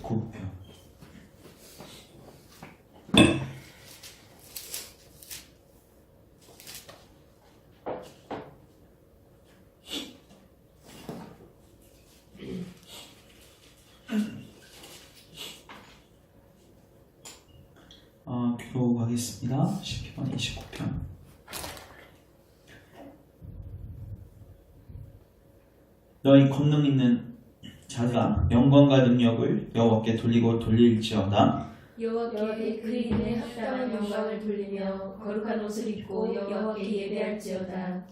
29편. 기도하겠습니다. 시편 29편. 너희 권능 있는 자들아, 영광과 능력을 여호와께 돌리고 돌릴지어다. 여호와께 그 이름에 합당한 영광을 돌리며 거룩한 옷을 입고 여호와께 예배할지어다.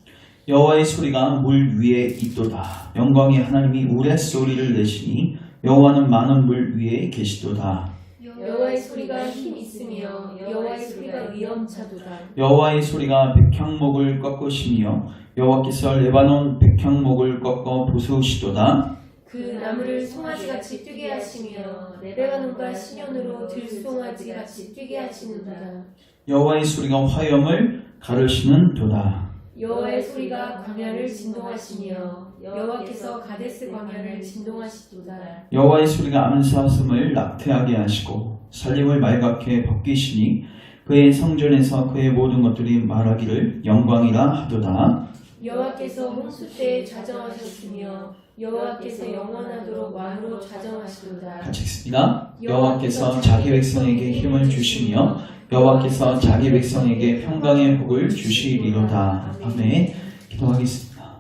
여호와의 소리가 물 위에 있도다. 영광의 하나님이 우레소리를 내시니 여호와는 많은 물 위에 계시도다. 여호와의 소리가 힘 있으며 여호와의 소리가 위엄차도다. 여호와의 소리가 백향목을 꺾으시며 여호와께서 레바논 백향목을 꺾어 부수시도다. 그 나무를 송아지같이 뛰게 하시며 레바논과 시년으로 들송아지같이 뛰게 하시는도다. 여호와의 소리가 화염을 가르시는 도다. 여호와의 소리가 광야를 진동하시며 여호와께서 가데스 광야를 진동하시도다. 여호와의 소리가 암사슴을 낙태하게 하시고 살림을 말갛게 벗기시니 그의 성전에서 그의 모든 것들이 말하기를 영광이라 하도다. 여호와께서 홍수 때에 좌정하셨으며 여호와께서 영원하도록 왕으로 좌정하시도다. 같이 읽습니다. 여호와께서 자기 백성에게 힘을 주시며 여호와께서 자기 백성에게 평강의 복을 주시리로다. 아멘. 기도하겠습니다.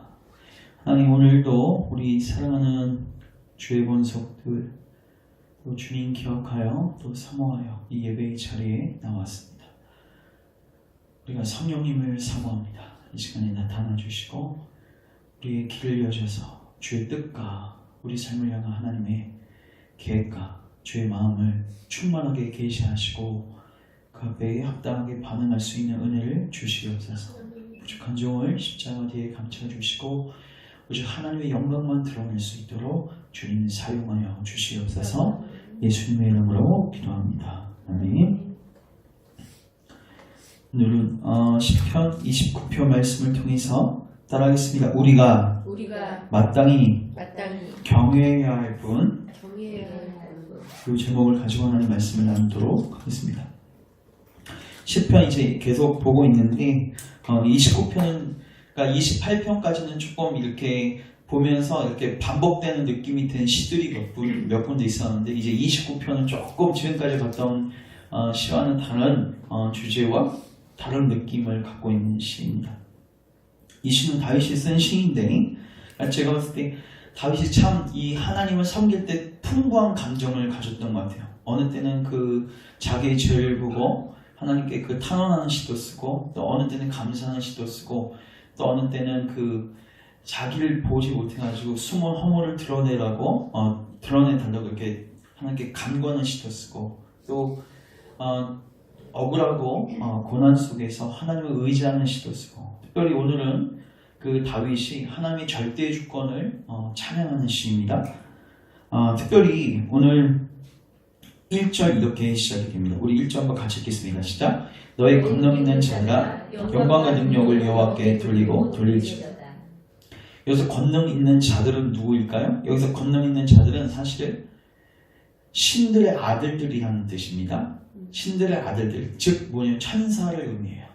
하나님, 오늘도 우리 사랑하는 주의 본속들 또 주님 기억하여 또 사모하여 이 예배의 자리에 나왔습니다. 우리가 성령님을 사모합니다. 이 시간에 나타나 주시고 우리의 길을 여셔서 주의 뜻과 우리 삶을 향한 하나님의 계획과 주의 마음을 충만하게 계시하시고 그 앞에 합당하게 반응할 수 있는 은혜를 주시옵소서. 부족한 종을 십자가 뒤에 감춰주시고 오직 하나님의 영광만 드러낼 수 있도록 주님 사용하여 주시옵소서. 예수님의 이름으로 기도합니다. 아멘. 오늘은 시편 29편 말씀을 통해서 따라하겠습니다. 우리가 마땅히 경외해야 할 분, 그 제목을 가지고 하나님 말씀을 나누도록 하겠습니다. 시편 이제 계속 보고 있는데 29편은 그러니까 28편까지는 조금 이렇게 보면서 이렇게 반복되는 느낌이 든 시들이 몇 군데 있었는데 이제 29편은 조금 지금까지 봤던 시와는 다른 주제와 다른 느낌을 갖고 있는 시입니다. 이 시는 다윗이 쓴 시인데 제가 봤을 때 다윗이 참 이 하나님을 섬길 때 풍부한 감정을 가졌던 것 같아요. 어느 때는 그 자기의 죄를 보고 하나님께 그 탄원하는 시도 쓰고 또 어느 때는 감사하는 시도 쓰고 또 어느 때는 그 자기를 보지 못해가지고 숨은 허물을 드러내라고 드러내달라고 이렇게 하나님께 간구하는 시도 쓰고 또 억울하고 고난 속에서 하나님을 의지하는 시도 쓰고 특별히 오늘은 그 다윗이 하나님의 절대 주권을 찬양하는 시입니다. 특별히 오늘 1절 이렇게 시작이 됩니다. 우리 1절 한번 같이 읽겠습니다. 시작. 너의 권능 있는 자들아 영광과 능력을 여호와께 돌리고 돌릴지어다. 여기서 권능 있는 자들은 누구일까요? 여기서 권능 있는 자들은 사실은 신들의 아들들이라는 뜻입니다. 신들의 아들들, 즉 뭐냐면 천사를 의미해요.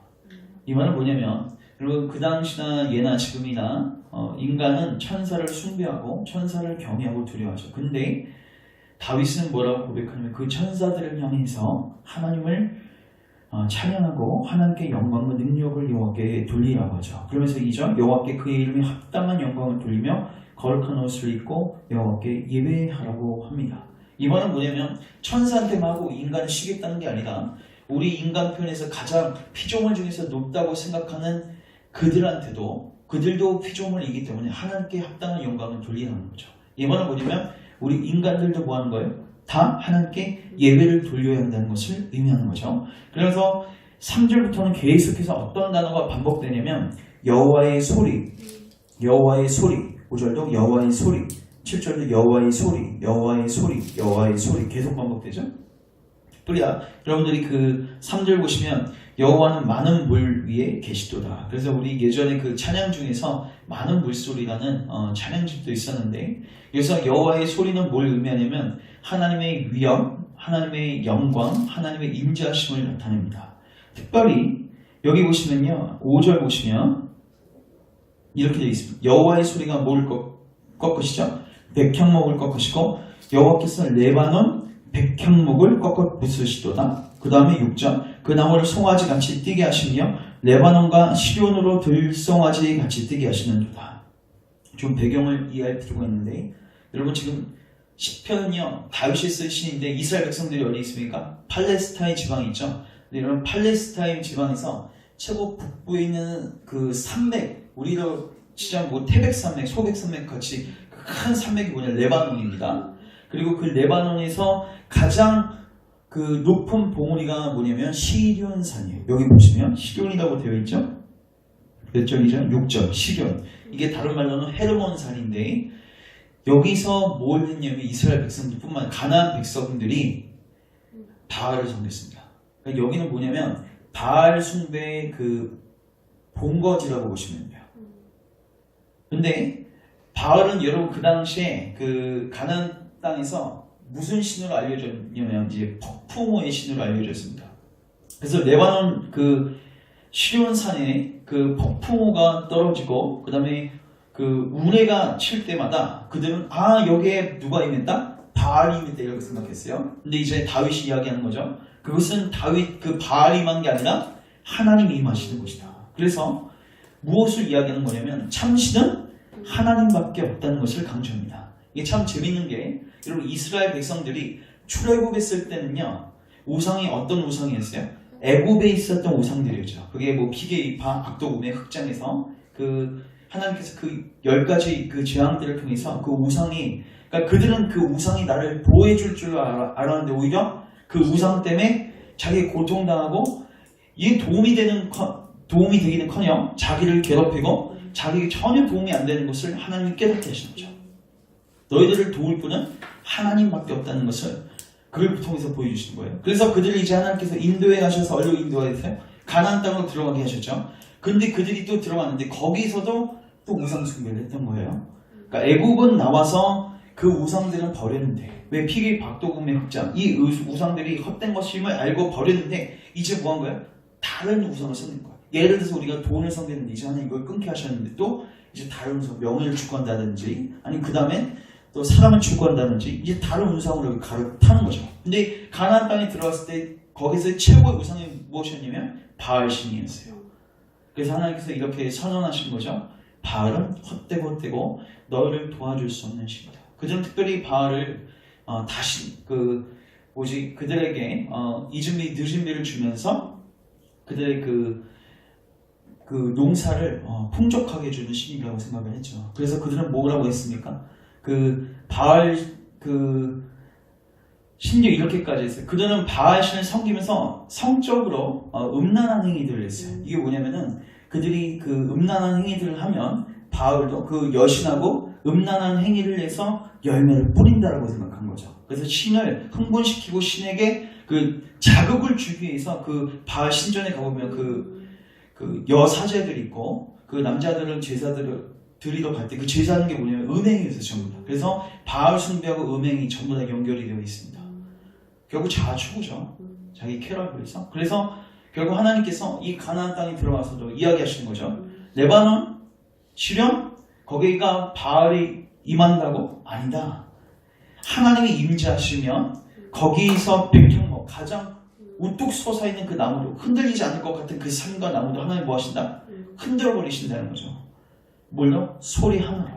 이 말은 뭐냐면 여러분 그 당시나 예나 지금이나 인간은 천사를 숭배하고 천사를 경외하고 두려워하죠. 근데 다윗은 뭐라고 고백하냐면 그 천사들을 향해서 하나님을 찬양하고 하나님께 영광과 능력을 여호와께 돌리라고 하죠. 그러면서 2절 여호와께 그의 이름에 합당한 영광을 돌리며 거룩한 옷을 입고 여호와께 예배하라고 합니다. 이 말은 뭐냐면 천사한테만 하고 인간을 쉬겠다는 게 아니라 우리 인간 편에서 가장 피조물 중에서 높다고 생각하는 그들도 피조물이기 때문에 하나님께 합당한 영광을 돌리라는 거죠. 이 말은 뭐냐면 우리 인간들도 뭐 하는 거예요? 다 하나님께 예배를 돌려야 한다는 것을 의미하는 거죠. 그래서 3절부터는 계속해서 어떤 단어가 반복되냐면 여호와의 소리, 5절도 여호와의 소리, 7절도 여호와의 소리 계속 반복되죠. 특별히 여러분들이 그 3절 보시면 여호와는 많은 물 위에 계시도다. 그래서 우리 예전에 그 찬양 중에서 많은 물소리라는 찬양집도 있었는데, 그래서 여호와의 소리는 뭘 의미하냐면 하나님의 위엄, 하나님의 영광, 하나님의 임재하심을 나타냅니다. 특별히 여기 보시면요, 5절 보시면 이렇게 되어 있습니다. 여호와의 소리가 뭘 꺾으시죠? 백향목을 꺾으시고 여호와께서 레바논 백향목을 꺾어 부수시도다. 그 다음에 6절, 그 나무를 송아지 같이 뛰게 하시며 레바논과 시온으로 들송아지 같이 뛰게 하시는도다. 좀 배경을 이해할 필요가 있는데, 여러분 지금 시편은요 다윗이 쓴 시인데 이스라엘 백성들이 어디 있습니까? 팔레스타인 지방이 있죠. 근데 여러분 팔레스타인 지방에서 최고 북부에 있는 그 산맥, 우리로 치자면 뭐 태백산맥, 소백산맥 같이 큰 산맥이 뭐냐, 레바논입니다. 그리고 그 레바논에서 가장 그 높은 봉우리가 뭐냐면 시련산이에요. 여기 보시면 시련이라고 되어 있죠. 몇 절이죠? 6절. 시련. 이게 다른 말로는 헤르몬산인데, 여기서 뭘 했냐면 이스라엘 백성들뿐만 가나안 백성들이 바알을 섬겼습니다. 그러니까 여기는 뭐냐면 바알 숭배의 그 본거지라고 보시면 돼요. 근데 바알은 여러분 그 당시에 그 가나안 땅에서 무슨 신으로 알려졌냐면 이제 폭풍우의 신으로 알려졌습니다. 그래서 레바논 그 시련산에 그 폭풍우가 떨어지고 그 다음에 그 우레가 칠 때마다 그들은 여기에 누가 임했다? 바알이 임했다 이렇게 생각했어요. 근데 이제 다윗이 이야기하는 거죠. 그것은 다윗 그 바알이 임한 게 아니라 하나님이 임하시는 곳이다. 그래서 무엇을 이야기하는 거냐면 참신은 하나님밖에 없다는 것을 강조합니다. 이게 참 재밌는 게, 여러분 이스라엘 백성들이 출애굽했을 때는요 우상이 어떤 우상이었어요? 애굽에 있었던 우상들이었죠. 그게 뭐 피게이파, 악도금의 흑장에서 그 하나님께서 그 10가지 그 재앙들을 통해서 그 우상이, 그러니까 그들은 그 우상이 나를 보호해줄 줄 알았는데 오히려 그 우상 때문에 자기 고통당하고 이게 도움이 되기는커녕 자기를 괴롭히고 자기에게 전혀 도움이 안 되는 것을 하나님이 깨닫게 하시는 거죠. 너희들을 도울 분은 하나님밖에 없다는 것을 그걸 통해서 보여주시는 거예요. 그래서 그들을 이제 하나님께서 인도에 가셔서 어디로 인도하셨어요? 가나안 땅으로 들어가게 하셨죠. 근데 그들이 또 들어갔는데 거기서도 또 우상 숭배를 했던 거예요. 그러니까 애굽은 나와서 그 우상들은 버렸는데, 왜 피기 박도금의 흑장, 이 우상들이 헛된 것임을 알고 버렸는데 이제 뭐 한 거예요? 다른 우상을 섬긴 거예요. 예를 들어서 우리가 돈을 섬겼는데 이제 하나님 이걸 끊게 하셨는데 또 이제 다른 우상, 명예를 추구한다든지 아니면 그 다음에 또 사람을 추구한다든지 이제 다른 우상으로 갈아타는 거죠. 근데 가나안 땅에 들어갔을 때 거기서 최고의 우상이 무엇이었냐면 바알신이었어요. 그래서 하나님께서 이렇게 선언하신 거죠. 바알은 헛되고 너희를 도와줄 수 없는 신이다. 그들은 특별히 바알을 다시 그들에게 늦은 비를 주면서 그들의 그 농사를 풍족하게 해주는 신이라고 생각을 했죠. 그래서 그들은 뭐라고 했습니까? 그 바알 심지어 이렇게까지 했어요. 그들은 바알 신을 섬기면서 성적으로 음란한 행위들을 했어요. 이게 뭐냐면은 그들이 그 음란한 행위들을 하면 바알도 그 여신하고 음란한 행위를 해서 열매를 뿌린다라고 생각한 거죠. 그래서 신을 흥분시키고 신에게 그 자극을 주기 위해서 그 바알 신전에 가보면 그 여사제들 있고 그 남자들은 제사들을 드리러 갈 때 그 제사하는 게 뭐냐면 음행이었어요, 전부 다. 그래서 바알 숭배하고 음행이 전부 다 연결이 되어 있습니다. 결국 자아추구죠. 자기 쾌락을 위해서. 그래서 결국 하나님께서 이 가나안 땅에 들어가서도 이야기하시는 거죠. 레바논, 시련, 거기가 바알이 임한다고? 아니다. 하나님이 임재하시면 거기서 백향목, 가장 우뚝 솟아있는 그 나무도, 흔들리지 않을 것 같은 그 산과 나무도 하나님 뭐 하신다? 흔들어 버리신다는 거죠. 뭘로? 소리 하나로.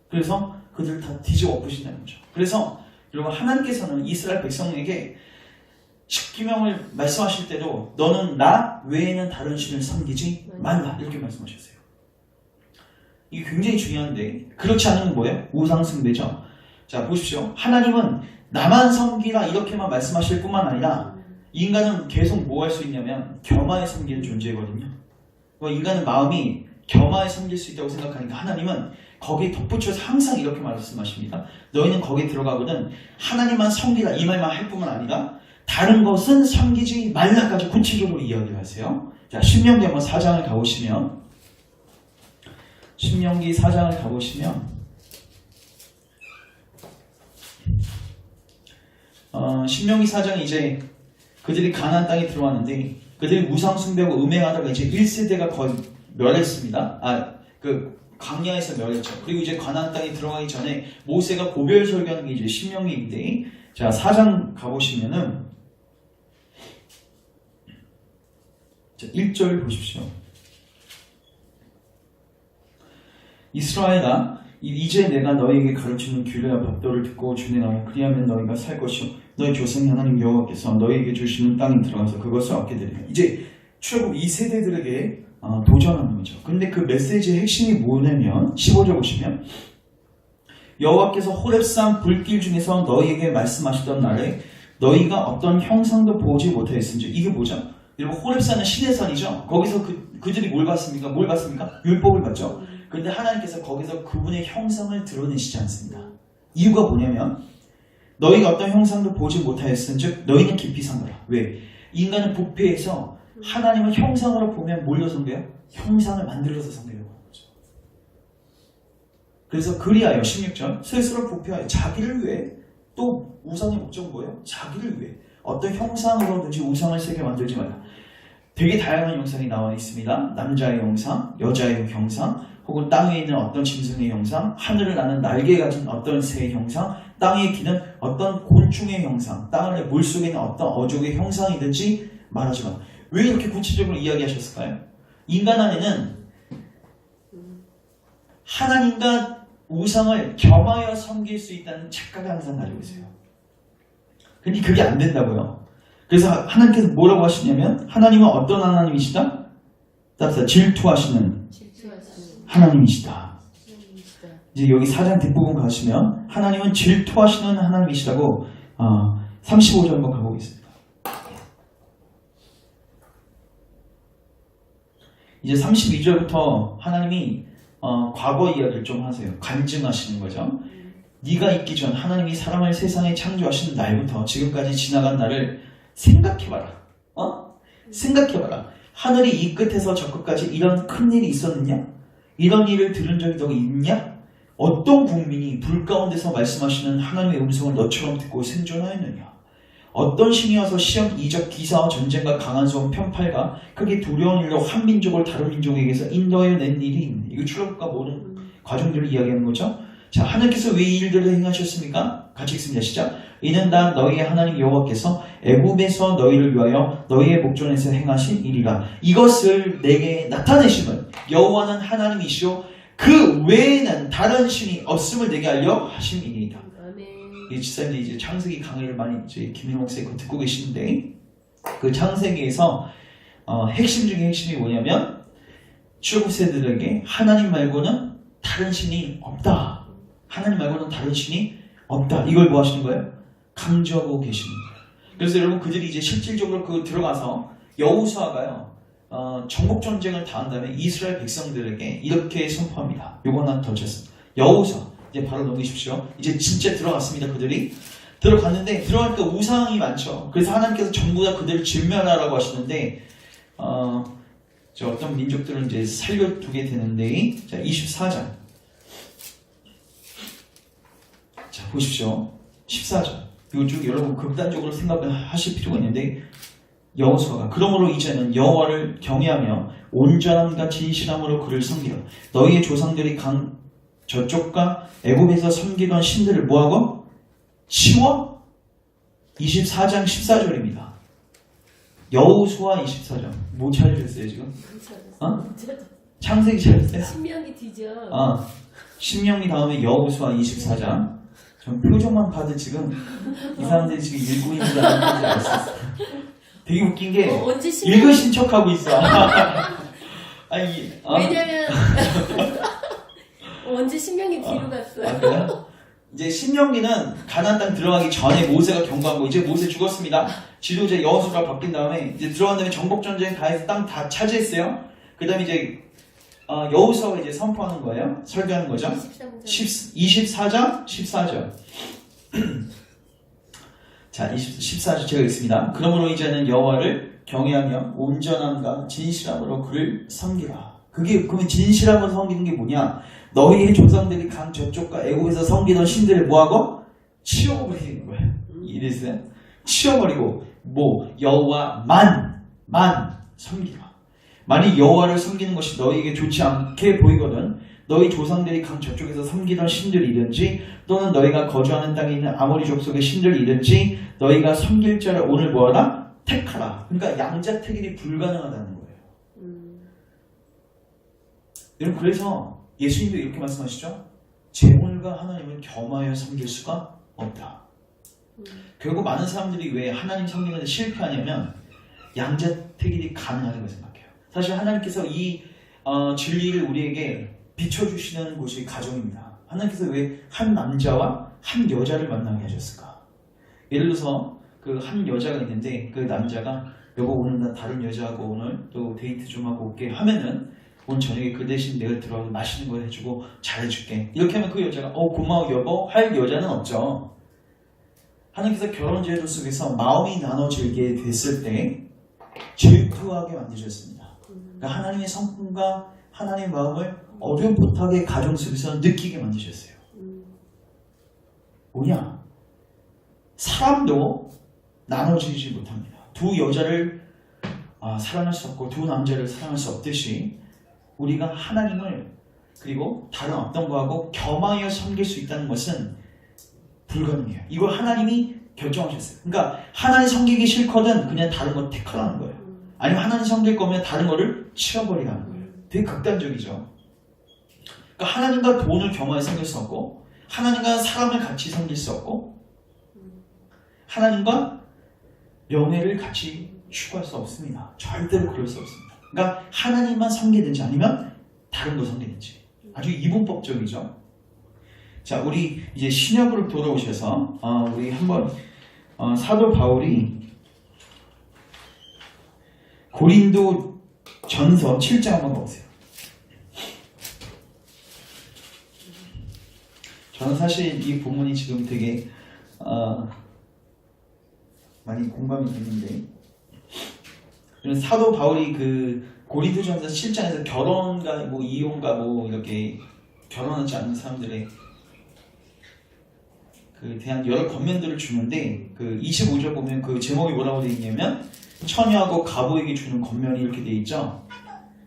그래서 그들 다 뒤집어 엎으신다는 거죠. 그래서 여러분 하나님께서는 이스라엘 백성에게 십계명을 말씀하실 때도 너는 나 외에는 다른 신을 섬기지 말라 이렇게 말씀하셨어요. 이게 굉장히 중요한데 그렇지 않으면 뭐예요? 우상 숭배죠. 자 보십시오. 하나님은 나만 섬기라 이렇게만 말씀하실 뿐만 아니라 인간은 계속 뭐 할 수 있냐면 겸하에 섬기는 존재거든요. 인간은 마음이 겸하에 섬길 수 있다고 생각하니까 하나님은 거기에 덧붙여서 항상 이렇게 말씀하십니다. 너희는 거기에 들어가거든 하나님만 섬기라 이 말만 할 뿐만 아니라 다른 것은 섬기지 말라까지 구체적으로 이야기를 하세요. 자, 신명기 한번 4장을 가보시면 신명기 4장을 가보시면 신명기 4장이 이제 그들이 가나안 땅에 들어왔는데 그들이 우상 숭배하고 음행하다가 이제 1세대가 거의 멸했습니다. 그 광야에서 멸했죠. 그리고 이제 가나안 땅에 들어가기 전에 모세가 고별 설교하는 게 이제 신명기인데, 자 4장 가보시면은 자, 1절 보십시오. 이스라엘아, 이제 내가 너희에게 가르치는 규례와 법도를 듣고 준행하여 그리하면 너희가 살 것이요 너희 조상의 하나님 여호와께서 너희에게 주시는 땅에 들어가서 그것을 얻게 되리라. 이제 출애굽 2세대들에게 도전하는 거죠. 근데 그 메시지의 핵심이 뭐냐면 15절 보시면 여호와께서 호렙산 불길 중에서 너희에게 말씀하시던 날에 너희가 어떤 형상도 보지 못하였은지. 이게 뭐죠? 여러분, 호렙산은 신의 산이죠. 거기서 그들이 뭘 봤습니까? 율법을 봤죠. 근데 하나님께서 거기서 그분의 형상을 드러내시지 않습니다. 이유가 뭐냐면 너희가 어떤 형상도 보지 못하였은즉 너희는 깊이 삼가라. 왜? 인간은 부패해서 하나님을 형상으로 보면 뭘로 섬겨요? 형상을 만들어서 섬기려고 하는 거죠. 그래서 그리하여 16절 스스로 부패하여 자기를 위해, 또 우상의 목적은 뭐예요? 자기를 위해 어떤 형상으로든지 우상을 새겨 만들지 말라. 되게 다양한 형상이 나와 있습니다. 남자의 형상, 여자의 형상, 혹은 땅에 있는 어떤 짐승의 형상, 하늘을 나는 날개 가진 어떤 새의 형상, 땅에 기는 어떤 곤충의 형상, 땅을 물속에 있는 어떤 어족의 형상이든지 말하지 마. 왜 이렇게 구체적으로 이야기하셨을까요? 인간 안에는 하나님과 우상을 겸하여 섬길 수 있다는 착각을 항상 가지고 있어요. 근데 그게 안 된다고요. 그래서 하나님께서 뭐라고 하시냐면 하나님은 어떤 하나님이시다? 답사 질투하시는 하나님이시다. 이제 여기 4장 뒷부분 가시면 하나님은 질투하시는 하나님이시라고 35절 한번 가보겠습니다. 이제 32절부터 하나님이 과거 이야기를 좀 하세요. 간증하시는 거죠. 네가 있기 전 하나님이 사람을 세상에 창조하신 날부터 지금까지 지나간 날을 생각해봐라. 생각해봐라. 하늘이 이 끝에서 저 끝까지 이런 큰 일이 있었느냐? 이런 일을 들은 적이 너 있냐? 어떤 국민이 불 가운데서 말씀하시는 하나님의 음성을 너처럼 듣고 생존하였느냐? 어떤 신이 와서 시험, 이적, 기사와 전쟁과 강한 소음, 편팔과 크게 두려운 일로 한 민족을 다른 민족에게서 인도하여 낸 일이 있네. 이거 출애굽과 모든 과정들을 이야기하는 거죠. 자, 하나님께서 왜 이 일들을 행하셨습니까? 같이 읽습니다. 시작. 이는 다 너희의 하나님 여호와께서 애굽에서 너희를 위하여 너희의 목전에서 행하신 일이라. 이것을 내게 나타내심은 여호와는 하나님이시오 그 외에는 다른 신이 없음을 내게 알려 하심이니이다. 이 집사님들이 이제 창세기 강의를 많이 이제 김민호 목사님 듣고 계시는데, 그 창세기에서 핵심 중에 핵심이 뭐냐면 출애굽 세대들에게 하나님 말고는 다른 신이 없다. 하나님 말고는 다른 신이 없다. 이걸 뭐 하시는 거예요? 강조하고 계시는 거예요. 그래서 여러분, 그들이 이제 실질적으로 그 들어가서 여호수아가요 전국 전쟁을 다한 다음에 이스라엘 백성들에게 이렇게 선포합니다. 요거 하나 더 쳤습니다. 여호수아 이제 바로 넘기십시오. 이제 진짜 들어갔습니다. 그들이 들어갔는데 들어가니까 우상이 많죠. 그래서 하나님께서 전부 다 그들을 진멸하라고 하시는데 저 어떤 민족들은 이제 살려두게 되는데, 자 24장 자 보십시오. 14절 이거 쭉 여러분 극단적으로 생각을 하실 필요가 있는데, 여호수아가 그러므로 이제는 여호와를 경외하며 온전함과 진실함으로 그를 섬기라. 너희의 조상들이 저쪽과 애굽에서 섬기던 신들을 뭐하고? 치워? 24장 14절입니다. 여호수아 24장 뭐 찾으셨어요 지금? 창세기 찾으셨어요? 신명기 뒤져. 신명기 다음에 여호수아 24장. 전 표정만 봐도 지금 이 사람들이 지금 읽고 있는 줄 알았어요. 되게 웃긴 게 언제 읽으신 척하고 있어. 아니, 왜냐면 언제 신명기 뒤로 갔어요. 그래요? 이제 신명기는 가나안 땅 들어가기 전에 모세가 경고한 거. 이제 모세 죽었습니다. 지도자 여호수아가 바뀐 다음에 이제 들어간 다음에 정복 전쟁 다 해서 땅 다 차지했어요. 그다음에 이제 여호수아가 이제 선포하는 거예요. 설교하는 거죠. 24장 14절. 자, 14절 제가 읽습니다. 그러므로 이제는 여호와를 경외하며 온전함과 진실함으로 그를 섬기라. 그러면 진실함으로 섬기는 게 뭐냐? 너희의 조상들이 강 저쪽과 애국에서 섬기던 신들을 뭐하고? 치워버리는 거예요. 이랬어요. 치워버리고 여호와만 섬기라. 만일 여호와를 섬기는 것이 너희에게 좋지 않게 보이거든 너희 조상들이 강 저쪽에서 섬기던 신들이든지 또는 너희가 거주하는 땅에 있는 아모리 족속의 신들이든지 너희가 섬길 자를 오늘 뭐하라? 택하라. 그러니까 양자택일이 불가능하다는 거예요. 여러분 그래서 예수님도 이렇게 말씀하시죠. 재물과 하나님을 겸하여 섬길 수가 없다. 결국 많은 사람들이 왜 하나님 섬기는 데 실패하냐면 양자택일이 가능하다고 생각해요. 사실 하나님께서 이 진리를 우리에게 비춰주시는 곳이 가정입니다. 하나님께서 왜 한 남자와 한 여자를 만나게 하셨을까? 예를 들어서 그 한 여자가 있는데 그 남자가 여보 오늘 나 다른 여자하고 오늘 또 데이트 좀 하고 올게 하면은 오늘 저녁에 그 대신 내가 들어가서 맛있는 거 해주고 잘해줄게. 이렇게 하면 그 여자가 고마워 여보 할 여자는 없죠. 하나님께서 결혼 제도 속에서 마음이 나눠지게 됐을 때 질투하게 만드셨습니다. 그러니까 하나님의 성품과 하나님의 마음을 어렴풋하게 가정 속에서 느끼게 만드셨어요. 뭐냐? 사람도 나눠지지 못합니다. 두 여자를 사랑할 수 없고 두 남자를 사랑할 수 없듯이 우리가 하나님을 그리고 다른 어떤 거하고 겸하여 섬길 수 있다는 것은 불가능해요. 이걸 하나님이 결정하셨어요. 그러니까 하나님 섬기기 싫거든 그냥 다른 거 택하라는 거예요. 아니면 하나님 섬길 거면 다른 거를 치워버리라는 거예요. 되게 극단적이죠. 그러니까 하나님과 돈을 겸하여 섬길 수 없고 하나님과 사람을 같이 섬길 수 없고 하나님과 명예를 같이 추구할 수 없습니다. 절대로 그럴 수 없습니다. 그러니까 하나님만 섬기든지 아니면 다른 거 섬기든지 아주 이분법적이죠. 자, 우리 이제 신약으로 돌아오셔서 우리 한번 사도 바울이 고린도 전서 7장 한번 보세요. 저는 사실 이 본문이 지금 되게 많이 공감이 되는데 사도 바울이 그 고린도전서 7장에서 결혼과 이혼과 이렇게 결혼하지 않는 사람들의 그 대한 여러 권면들을 주는데 그 25절 보면 그 제목이 뭐라고 되어 있냐면 처녀하고 가보에게 주는 권면이 이렇게 되어 있죠.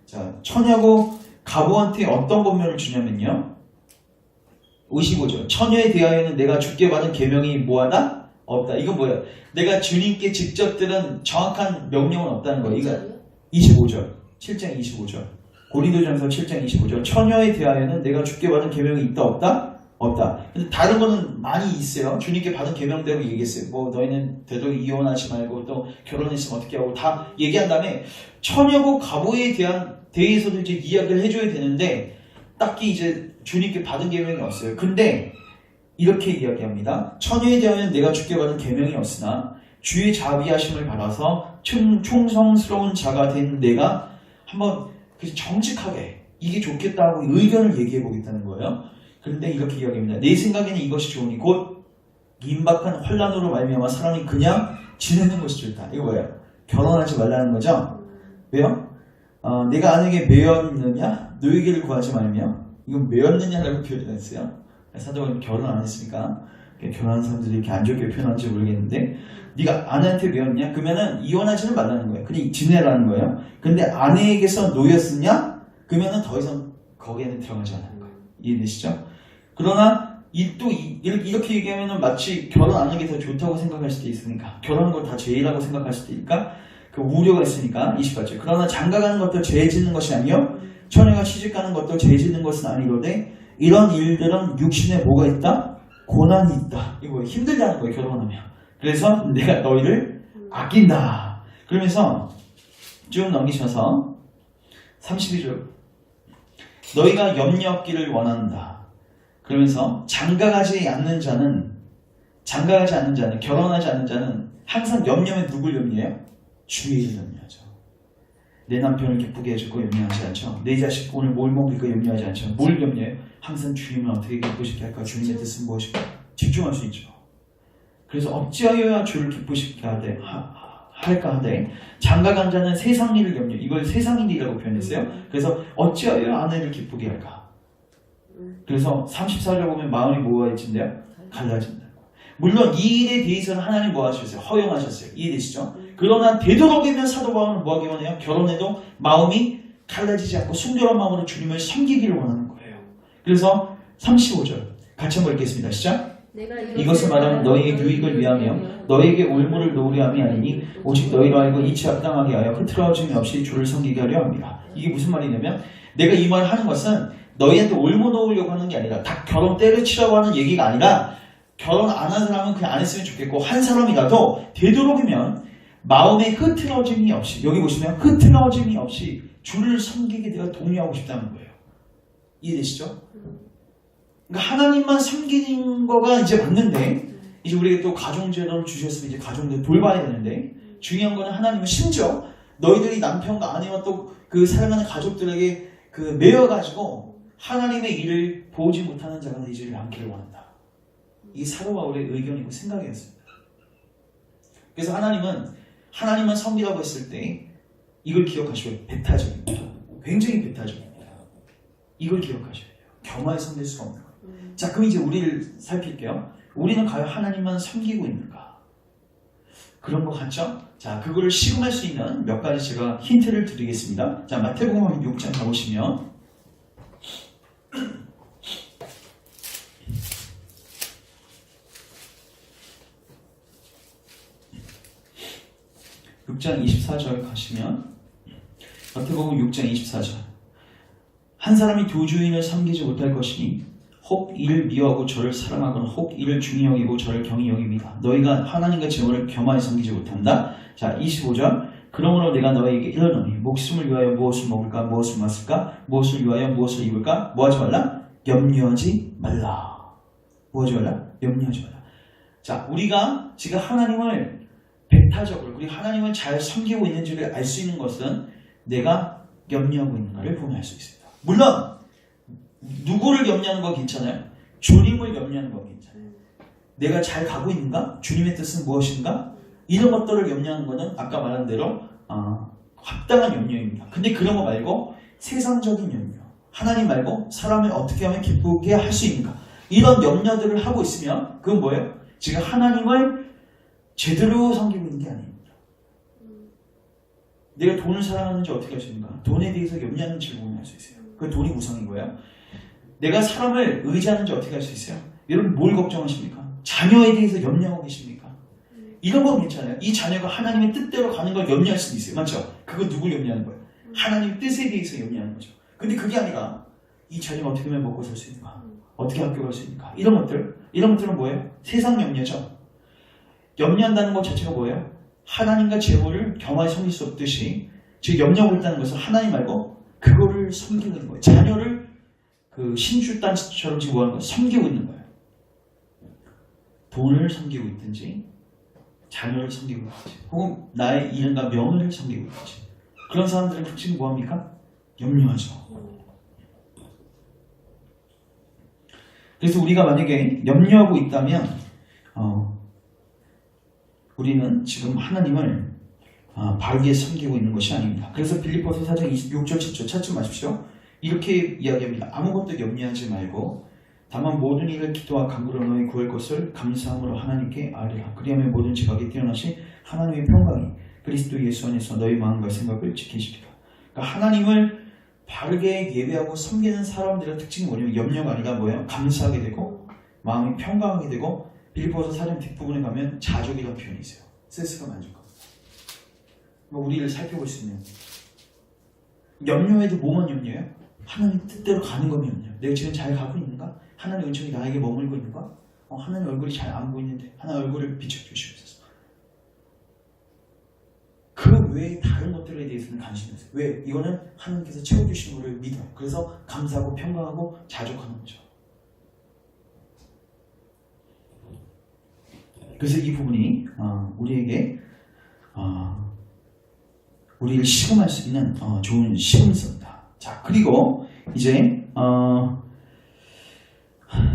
자, 처녀하고 가보한테 어떤 권면을 주냐면요. 55절 처녀에 대하여는 내가 주께 받은 계명이 뭐하다? 없다. 이건 뭐예요? 내가 주님께 직접 들은 정확한 명령은 없다는 거예요. 이거 25절 7장 25절 고린도전서 7장 25절 처녀에 대하여는 내가 주께 받은 계명이 있다 없다? 없다. 근데 다른 거는 많이 있어요. 주님께 받은 계명대로 얘기했어요. 너희는 되도록 이혼하지 말고 또 결혼했으면 어떻게 하고 다 얘기한 다음에 처녀고 가보에 대해서도 이제 이야기를 해줘야 되는데 딱히 이제 주님께 받은 계명이 없어요. 근데 이렇게 이야기합니다. 처녀에 대하여는 내가 주께 받은 계명이 없으나 주의 자비하심을 받아서 충성스러운 자가 된 내가 한번 정직하게 이게 좋겠다고 의견을 얘기해 보겠다는 거예요. 그런데 이렇게 이야기합니다. 내 생각에는 이것이 좋으니 곧 임박한 혼란으로 말미암아 사람이 그냥 지내는 것이 좋다. 이거 뭐예요? 결혼하지 말라는 거죠? 왜요? 내가 아내에게 매였느냐? 너에게를 구하지 말며 이건 매였느냐라고 표현했어요. 사도가 결혼 안 했으니까 결혼한 사람들이 이렇게 안 좋게 표현하는지 모르겠는데 네가 아내한테 매였냐? 그러면은 이혼하지는 말라는 거예요. 그냥 지내라는 거예요. 근데 아내에게서 노였으냐? 그러면은 더 이상 거기에는 들어가지 않는 거예요. 이해되시죠? 그러나 이렇게 얘기하면은 마치 결혼 안 하는 게 더 좋다고 생각할 수도 있으니까 결혼하는 걸 다 죄라고 생각할 수도 있으니까 그 우려가 있으니까 28절 그러나 장가가는 것도 죄 짓는 것이 아니요 처녀가 시집가는 것도 죄 짓는 것은 아니로되 이런 일들은 육신에 뭐가 있다? 고난이 있다. 이거 힘들다는 거예요. 결혼하면. 그래서 내가 너희를 아낀다. 그러면서 쭉 넘기셔서 32절 너희가 염려 없기를 원한다. 그러면서 장가가지 않는 자는 결혼하지 않는 자는 항상 염려면 누굴 염려해요? 주의를 염려하죠. 내 남편을 기쁘게 해주고 염려하지 않죠. 내 자식 오늘 뭘 먹을까 염려하지 않죠. 뭘 염려해요? 항상 주님을 어떻게 기쁘시게 할까? 주님의 뜻은 무엇일까? 집중할 수 있죠. 그래서 어찌하여야 주를 기쁘시게 할까 하되 장가 간 자는 세상 일을 염려. 이걸 세상 일이라고 표현했어요. 그래서 어찌하여 아내를 기쁘게 할까. 그래서 34절 보면 마음이 뭐가해진대요? 갈라진다. 물론 이 일에 대해서는 하나님 뭐 하셨어요? 허용하셨어요. 이해되시죠? 그러나 되도록이면 사도 바울은 뭐 하기 원해요? 결혼해도 마음이 갈라지지 않고 순결한 마음으로 주님을 섬기기를 원하는 거예요. 그래서 35절 같이 한번 읽겠습니다. 시작. 이것을 말하면 너희의 유익을 위하며 너희에게 올무를 놓으려 함이 아니니 오직 너희로 하여금 이치 합당하게 하여 흐트러짐이 없이 주를 섬기게 하려 합니다. 이게 무슨 말이냐면 내가 이 말을 하는 것은 너희한테 올무 놓으려고 하는 게 아니라 다 결혼 때려치라고 하는 얘기가 아니라 결혼 안 한 사람은 그냥 안 했으면 좋겠고 한 사람이라도 되도록이면 마음에 흐트러짐이 없이 여기 보시면 흐트러짐이 없이 주를 섬기게 내가 독려하고 싶다는 거예요. 이해되시죠? 그러니까 하나님만 섬기는 거가 이제 맞는데 이제 우리가 또 가정제도를 주셨으면 이제 가정제도 돌봐야 되는데 중요한 거는 하나님은 심지어 너희들이 남편과 아내와 또 그 사랑하는 가족들에게 그 매여가지고 하나님의 일을 보지 못하는 자가 되지를 않기를 원한다. 이게 사도 바울의 의견이고 생각이었습니다. 그래서 하나님만 섬기라고 했을 때 이걸 기억하셔야 배타적입니다. 굉장히 배타적입니다. 이걸 기억하셔야 돼요. 겸하에 섬길 수가 없는 거예요. 자, 그럼 이제 우리를 살필게요. 우리는 과연 하나님만 섬기고 있는가? 그런 것 같죠? 자, 그거를 시험할 수 있는 몇 가지 제가 힌트를 드리겠습니다. 자, 마태복음 6장 가보시면 6장 24절 가시면 마태복음 6장 24절 한 사람이 두 주인을 섬기지 못할 것이니 혹 이를 미워하고 저를 사랑하거나 혹 이를 중히 여기고 저를 경히 여깁니다. 너희가 하나님과 재물을 겸하여 섬기지 못한다. 자, 25절 그러므로 내가 너희에게 이르노니 목숨을 위하여 무엇을 먹을까 무엇을 마실까 무엇을 위하여 무엇을 입을까 뭐하지 말라? 염려하지 말라. 뭐하지 말라? 염려하지 말라. 자, 우리가 지금 하나님을 배타적으로 우리 하나님을 잘 섬기고 있는지를 알 수 있는 것은 내가 염려하고 있는가를 보면 알 수 있습니다. 물론 누구를 염려하는 건 괜찮아요. 주님을 염려하는 건 괜찮아요. 내가 잘 가고 있는가? 주님의 뜻은 무엇인가? 이런 것들을 염려하는 것은 아까 말한 대로 합당한 염려입니다. 근데 그런 거 말고 세상적인 염려, 하나님 말고 사람을 어떻게 하면 기쁘게 할 수 있는가? 이런 염려들을 하고 있으면 그건 뭐예요? 지금 하나님을 제대로 섬기고 있는 게 아닙니다. 내가 돈을 사랑하는지 어떻게 할 수 있는가? 돈에 대해서 염려하는지를 보면 알 수 있어요. 그 돈이 우상인 거예요. 내가 사람을 의지하는지 어떻게 할 수 있어요? 여러분 뭘 걱정하십니까? 자녀에 대해서 염려하고 계십니까? 이런 건 괜찮아요. 이 자녀가 하나님의 뜻대로 가는 걸 염려할 수도 있어요. 맞죠? 그건 누굴 염려하는 거예요? 하나님의 뜻에 대해서 염려하는 거죠. 근데 그게 아니라 이 자녀가 어떻게 하면 먹고 살 수 있는가? 어떻게 학교 갈 수 있는가? 이런 것들은 뭐예요? 세상 염려죠. 염려한다는 것 자체가 뭐예요? 하나님과 재물을 겸하여 섬길 수 없듯이 즉 염려하고 있다는 것은 하나님 말고 그거를 섬기고 있는 거예요. 자녀를 그 신주단처럼 지금 뭐하는 거예요? 섬기고 있는 거예요. 돈을 섬기고 있든지 자녀를 섬기고 있든지 혹은 나의 이름과 명예를 섬기고 있든지 그런 사람들은 특징이 뭐합니까? 염려하죠. 그래서 우리가 만약에 염려하고 있다면 우리는 지금 하나님을 바르게 섬기고 있는 것이 아닙니다. 그래서 빌립보서 4장 26절 7절 찾지 마십시오. 이렇게 이야기합니다. 아무것도 염려하지 말고 다만 모든 일을 기도와 간구로 너희 구할 것을 감사함으로 하나님께 아뢰라. 그리하면 모든 지각에 뛰어나신 하나님의 평강이 그리스도 예수 안에서 너희 마음과 생각을 지키시리라. 그러니까 하나님을 바르게 예배하고 섬기는 사람들의 특징이 뭐냐면 염려가 아니라 뭐예요? 감사하게 되고 마음이 평강하게 되고 빌립보서 4장 뒷부분에 가면 자족이라는 표현이 있어요. 세스가 만족합니다. 우리를 살펴볼 수 있는 염려에도 뭐만 염려해요? 하나님 뜻대로 가는 거면 염려. 내가 지금 잘 가고 있는가? 하나님의 은총이 나에게 머물고 있는가? 하나님 얼굴이 잘 안 보이는데 하나님 얼굴을 비춰주시옵소서. 그 외에 다른 것들에 대해서는 관심이 없어요. 왜? 이거는 하나님께서 채워주신 것을 믿어. 그래서 감사하고 평강하고 자족하는 거죠. 그래서 이 부분이 우리에게 우리를 시험할 수 있는 좋은 시험서입니다. 자, 그리고 이제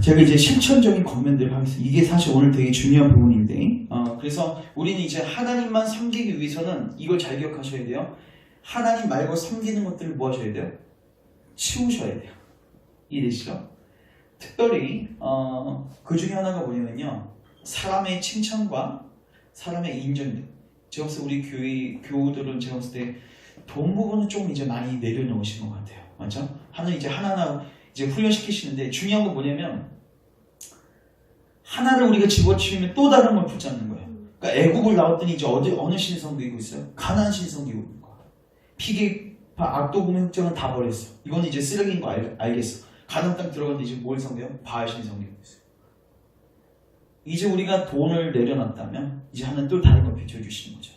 제가 이제 실천적인 권면들을 하겠습니다. 이게 사실 오늘 되게 중요한 부분인데, 그래서 우리는 이제 하나님만 섬기기 위해서는 이걸 잘 기억하셔야 돼요. 하나님 말고 섬기는 것들을 뭐 하셔야 돼요? 치우셔야 돼요. 이해되시죠? 특별히 그 중에 하나가 뭐냐면요, 사람의 칭찬과 사람의 인정. 제가 봤을 때 우리 교우들은 제가 봤을 때 돈 부분은 좀 이제 많이 내려놓으신 것 같아요. 맞죠? 하나는 이제 하나하나 이제 훈련시키시는데, 중요한 건 뭐냐면 하나를 우리가 집어치우면 또 다른 걸 붙잡는 거예요. 그러니까 애국을 나왔더니 이제 어느 신을 섬기고 있어요? 가나안 신을 섬기고 있는 거야. 피계파 악도금의 흑정은 다 버렸어. 이건 이제 쓰레기인 거 알겠어. 가나안 땅 들어갔는데 이제 뭘 섬겨요? 바알 신을 섬기고 있어요. 이제 우리가 돈을 내려놨다면 이제 하나는 또 다른 걸 비춰주시는 거죠.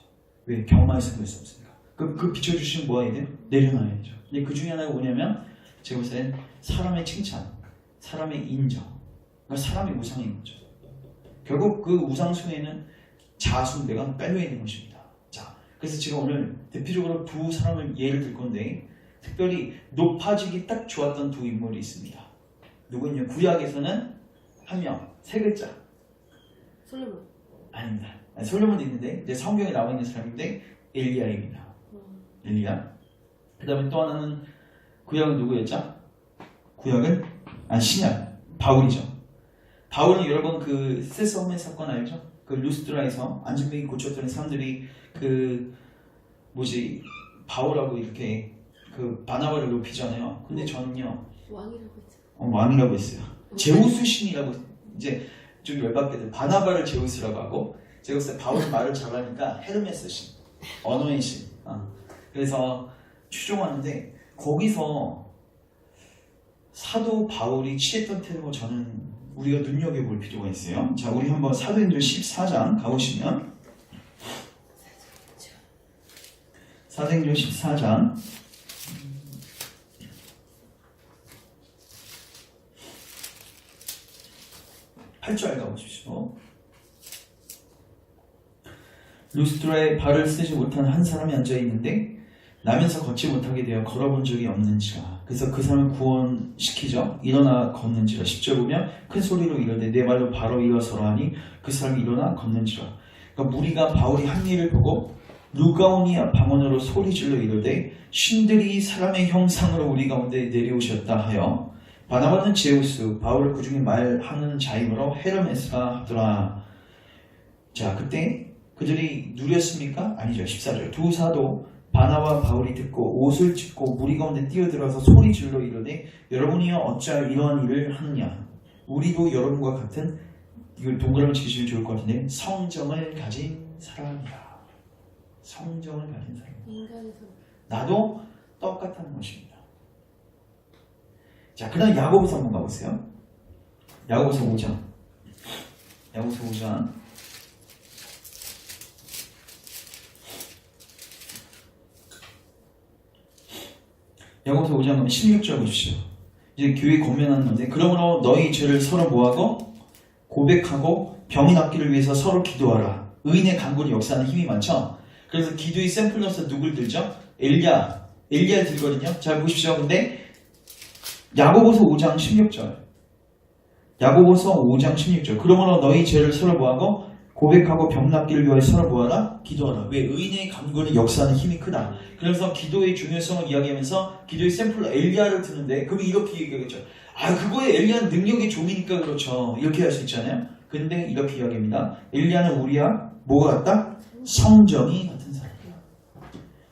왜? 병마에 섬길 수 없으니까. 그 비춰주시면 뭐 해야 돼요? 내려놔야죠. 근데 그 중에 하나가 뭐냐면, 제가 볼 때는 사람의 칭찬, 사람의 인정, 그러니까 사람의 우상인 거죠. 결국 그 우상 속에는 자아숭배가 깔려 있는 것입니다. 자, 그래서 제가 오늘 대표적으로 두 사람을 예를 들 건데, 특별히 높아지기 딱 좋았던 두 인물이 있습니다. 누구냐? 구약에서는 한 명, 세 글자. 솔로몬. 아닙니다. 솔로몬도 있는데, 이제 성경에 나와 있는 사람인데 엘리야입니다. 엘리야. 그 다음에 또 하나는, 구약은 누구였죠? 구약은 신약 바울이죠. 바울은 여러분 그 세스홈의 사건 알죠? 그 루스드라에서 안진뱅이 고쳤던 사람들이 바울하고 이렇게 그 바나바를 높이잖아요. 근데 저는요, 왕이라고 했죠. 왕이라고 했어요. 제우스 신이라고. 이제 좀 열받게 돼. 바나바를 제우스라고 하고, 제가 봤을 때 바울 말을 잘하니까 헤르메스 신, 언어의 신. 그래서 추종하는데, 거기서 사도 바울이 취했던 태도로 저는 우리가 눈여겨볼 필요가 있어요. 자, 우리 한번 사도행전 14장 가보시면, 사도행전 14장 8절 가보십시오. 루스드라에 발을 쓰지 못한 한 사람이 앉아있는데 나면서 걷지 못하게 되어 걸어본 적이 없는지라. 그래서 그 사람을 구원시키죠. 일어나 걷는지라. 10절 보면 큰 소리로 이르되 내 발로 바로 일어서라 하니 그 사람이 일어나 걷는지라. 그러니까 무리가 바울이 한 일을 보고 루가오니아 방언으로 소리질러 이르되 신들이 사람의 형상으로 우리 가운데 내려오셨다 하여 바나바는 제우스, 바울을 그 중에 말하는 자이므로 헤르메스라 하더라. 자, 그때 그들이 누렸습니까? 아니죠. 14절. 두 사도 바나와 바울이 듣고 옷을 찢고 무리 가운데 뛰어들어서 소리질러 이르되 여러분이여 어찌하여 이러한 일을 하느냐. 우리도 여러분과 같은, 이걸 동그라미 치시면 좋을 것 같은데, 성정을 가진 사람이라. 성정을 가진 사람. 나도 똑같다는 것입니다. 자, 그 다음 야고보서 한번 가보세요. 야고보서 5장. 야고보서 5장. 야고보서 5장 가면 16절 보십시오. 이제 교회 권면하는 건데, 그러므로 너희 죄를 서로 뭐하고 고백하고 병이 낫기를 위해서 서로 기도하라. 의인의 간구는 역사하는 힘이 많죠. 그래서 기도의 샘플로서 누굴 들죠? 엘리야 들거든요. 잘 보십시오. 근데 야고보서 5장 16절. 야고보서 5장 16절. 그러므로 너희 죄를 서로 뭐하고 고백하고 병 낫기를 위하여 서로 뭐하라? 기도하라. 왜? 의인의 간구는 역사하는 힘이 크다. 그래서 기도의 중요성을 이야기하면서 기도의 샘플로 엘리야를 드는데, 그럼 이렇게 얘기하겠죠. 그거에 엘리야는 능력의 종이니까 그렇죠. 이렇게 할 수 있잖아요. 근데 이렇게 이야기합니다. 엘리야는 우리야 뭐가 같다? 성정이 같은 사람이야.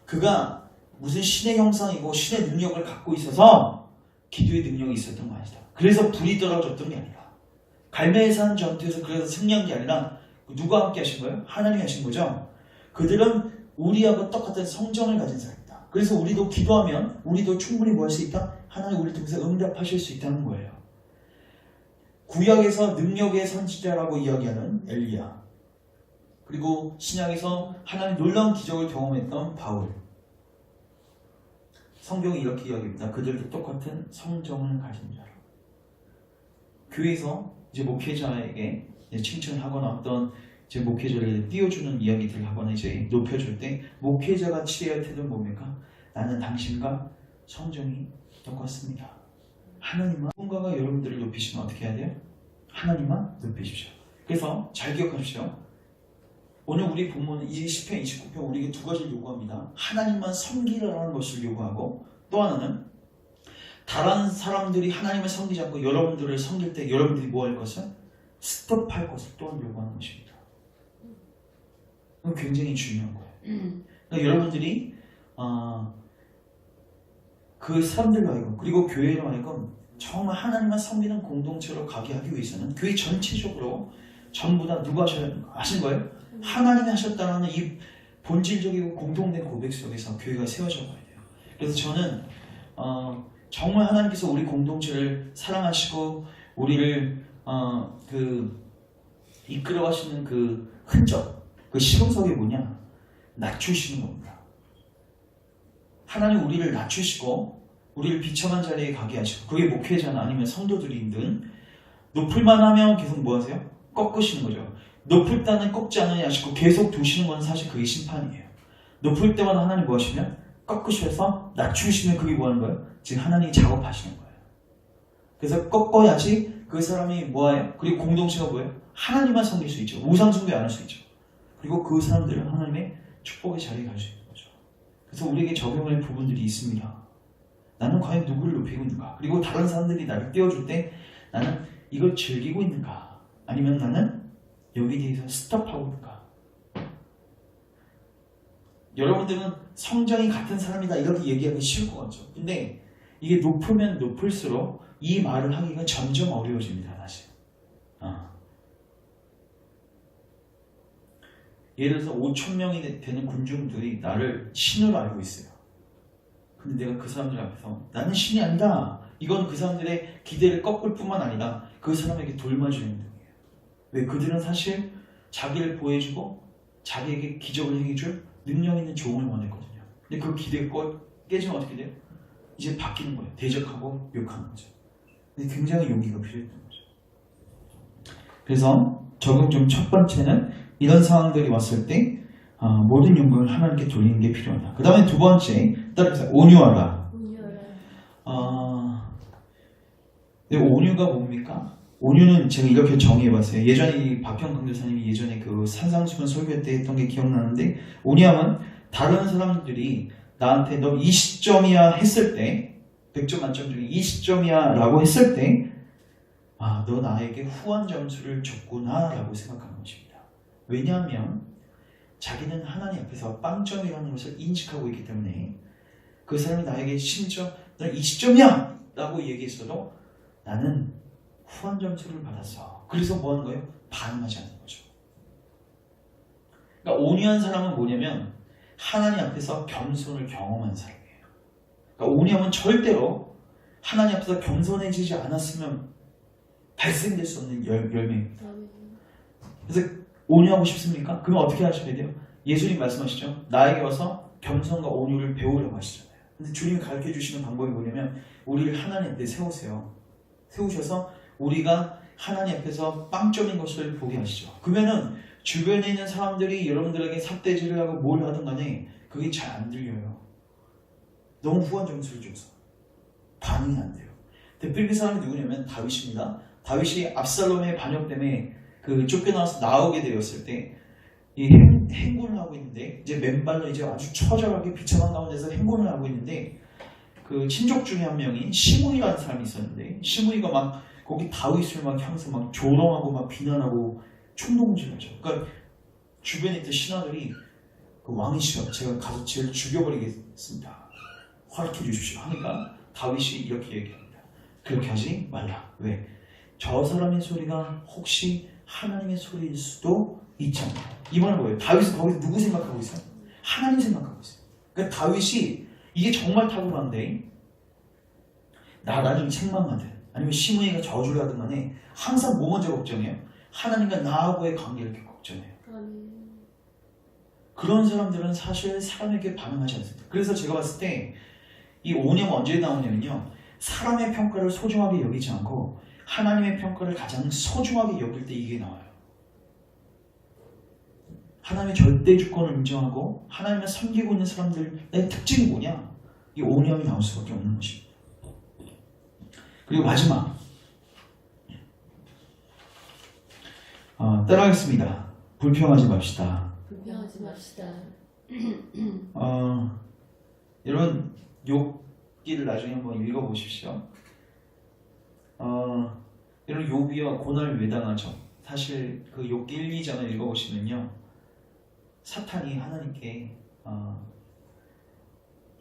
그가 무슨 신의 형상이고 신의 능력을 갖고 있어서 기도의 능력이 있었던 거 아니다. 그래서 불이 떨어졌던 게 아니라, 갈멜산 전투에서 그래서 승리한 게 아니라 누가 함께 하신 거예요? 하나님이 하신 거죠. 그들은 우리하고 똑같은 성정을 가진 사람이다. 그래서 우리도 기도하면 우리도 충분히 뭐 할 수 있다? 하나님 우리를 통해서 응답하실 수 있다는 거예요. 구약에서 능력의 선지자라고 이야기하는 엘리야, 그리고 신약에서 하나님 놀라운 기적을 경험했던 바울. 성경이 이렇게 이야기합니다. 그들도 똑같은 성정을 가진 자라. 교회에서 이제 목회자에게 칭찬하거나 어떤 제 목회자를 띄워주는 이야기들을 하거나 이제 높여줄 때, 목회자가 취해야 할 태도는 뭡니까? 나는 당신과 성정이 똑같습니다. 하나님만. 누군가가 여러분들을 높이시면 어떻게 해야 돼요? 하나님만 높이십시오. 그래서 잘 기억하십시오. 오늘 우리 본문은 이 시편 29편 우리에게 두 가지를 요구합니다. 하나님만 섬기라는 것을 요구하고, 또 하나는 다른 사람들이 하나님을 섬기지 않고 여러분들을 섬길 때 여러분들이 뭐 할 것은? 스톱할 것을 또한 요구하는 것입니다. 이건 굉장히 중요한 거예요. 그러니까 여러분들이 그 사람들로 하여금, 그리고 교회로 하여금 정말 하나님만 섬기는 공동체로 가게 하기 위해서는 교회 전체적으로 전부 다 누가 하신 거예요? 하나님이 하셨다는 이 본질적이고 공동된 고백 속에서 교회가 세워져 가야 돼요. 그래서 저는 정말 하나님께서 우리 공동체를 사랑하시고 우리를 이끌어 가시는 그 흔적, 그 시금석이 뭐냐? 낮추시는 겁니다. 하나님 우리를 낮추시고 우리를 비참한 자리에 가게 하시고, 그게 목회자나 아니면 성도들이든 높을만 하면 계속 뭐 하세요? 꺾으시는 거죠. 높을 때는 꺾지 않으냐 하시고 계속 두시는 건 사실 그게 심판이에요. 높을 때마다 하나님 뭐 하시면 꺾으셔서 낮추시면 그게 뭐 하는 거예요? 지금 하나님이 작업하시는 거예요. 그래서 꺾어야지 그 사람이 뭐예요? 그리고 공동체가 뭐예요? 하나님만 섬길 수 있죠. 우상 숭배 안 할 수 있죠. 그리고 그 사람들은 하나님의 축복의 자리에 갈 수 있는 거죠. 그래서 우리에게 적용할 부분들이 있습니다. 나는 과연 누구를 높이고 있는가? 그리고 다른 사람들이 나를 띄워줄 때 나는 이걸 즐기고 있는가? 아니면 나는 여기에 대해서 스톱하고 있는가? 여러분들은 성장이 같은 사람이다 이렇게 얘기하기 쉬울 것 같죠. 근데 이게 높으면 높을수록 이 말을 하기가 점점 어려워집니다. 사실. 예를 들어서 5,000명이 되는 군중들이 나를 신으로 알고 있어요. 근데 내가 그 사람들 앞에서 나는 신이 아니다. 이건 그 사람들의 기대를 꺾을 뿐만 아니라 그 사람에게 돌맞은 행동이에요. 왜? 그들은 사실 자기를 보여주고 자기에게 기적을 행해줄 능력 있는 종을 원했거든요. 근데 그 기대가 깨지면 어떻게 돼요? 이제 바뀌는 거예요. 대적하고 욕하는 거죠. 근데 굉장히 용기가 필요했던 거죠. 그래서 적용 좀 첫 번째는 이런 상황들이 왔을 때 모든 영광을 하나님께 돌리는 게 필요하다. 그 다음에 두 번째, 따라서 온유하라. 온유가 뭡니까? 온유는 제가 이렇게 정의해봤어요. 예전에 박형 강교사님이 예전에 그 산상수훈 설교 때 했던 게 기억나는데, 온유함은 다른 사람들이 나한테 너 20점이야 했을 때, 100점 만점 중에 20점이야 라고 했을 때, 너 나에게 후한 점수를 줬구나 라고 생각하는 것입니다. 왜냐하면 자기는 하나님 앞에서 빵점이라는 것을 인식하고 있기 때문에 그 사람이 나에게 심지어 너 20점이야 라고 얘기했어도 나는 후한 점수를 받았어. 그래서 뭐 하는 거예요? 반응하지 않는 거죠. 그러니까 온유한 사람은 뭐냐면 하나님 앞에서 겸손을 경험한 사람이에요. 그러니까 온유함은 절대로 하나님 앞에서 겸손해지지 않았으면 발생될 수 없는 열매입니다. 그래서 온유하고 싶습니까? 그러면 어떻게 하셔야 돼요? 예수님 말씀하시죠. 나에게 와서 겸손과 온유를 배우라고 하시잖아요. 근데 주님이 가르쳐 주시는 방법이 뭐냐면 우리를 하나님 앞에 세우세요. 세우셔서 우리가 하나님 앞에서 빵점인 것을 보게 하시죠. 그러면은 주변에 있는 사람들이 여러분들에게 삿대질을 하고 뭘 하든 간에 그게 잘 안 들려요. 너무 후한 점수를 줘서 반응이 안 돼요. 대표적인 사람이 누구냐면 다윗입니다. 다윗이 압살롬의 반역 때문에 쫓겨나와서 나오게 되었을 때 이 행군을 하고 있는데 이제 맨발로 이제 아주 처절하게 비참한 가운데서 행군을 하고 있는데 그 친족 중에 한 명이 시므이라는 사람이 있었는데 시므이가 막 거기 다윗을 막 향해서 막 조롱하고 막 비난하고 충동질하죠. 그러니까 주변에 있던 신하들이 그 왕이시여 제가 가서 쟤를 죽여버리겠습니다. 허락해 주십시오 하니까 다윗이 이렇게 얘기합니다. 그렇게 하지 말라. 왜? 저 사람의 소리가 혹시 하나님의 소리일 수도 있잖아요. 이 말은 뭐예요? 다윗은 거기서 누구 생각하고 있어요? 하나님 생각하고 있어요. 그러니까 다윗이 이게 정말 탁월한데 나중에 책망하든 아니면 시므이가 저주를 하든 간에 항상 뭐 먼저 걱정해요? 하나님과 나하고의 관계를 이렇게 걱정해요. 그런 사람들은 사실 사람에게 반응하지 않습니다. 그래서 제가 봤을 때 이 온유가 언제 나오냐면요. 사람의 평가를 소중하게 여기지 않고 하나님의 평가를 가장 소중하게 여길 때 이게 나와요. 하나님의 절대 주권을 인정하고 하나님을 섬기고 있는 사람들의 특징이 뭐냐? 이 온유함이 나올 수밖에 없는 것입니다. 그리고 마지막 따라하겠습니다. 불평하지 맙시다. 불평하지 맙시다. 여러분 욥기를 나중에 한번 읽어보십시오. 여러분 욥이요 고난을 왜 당하죠? 사실 그 욥기 1, 2장을 읽어보시면요 사탄이 하나님께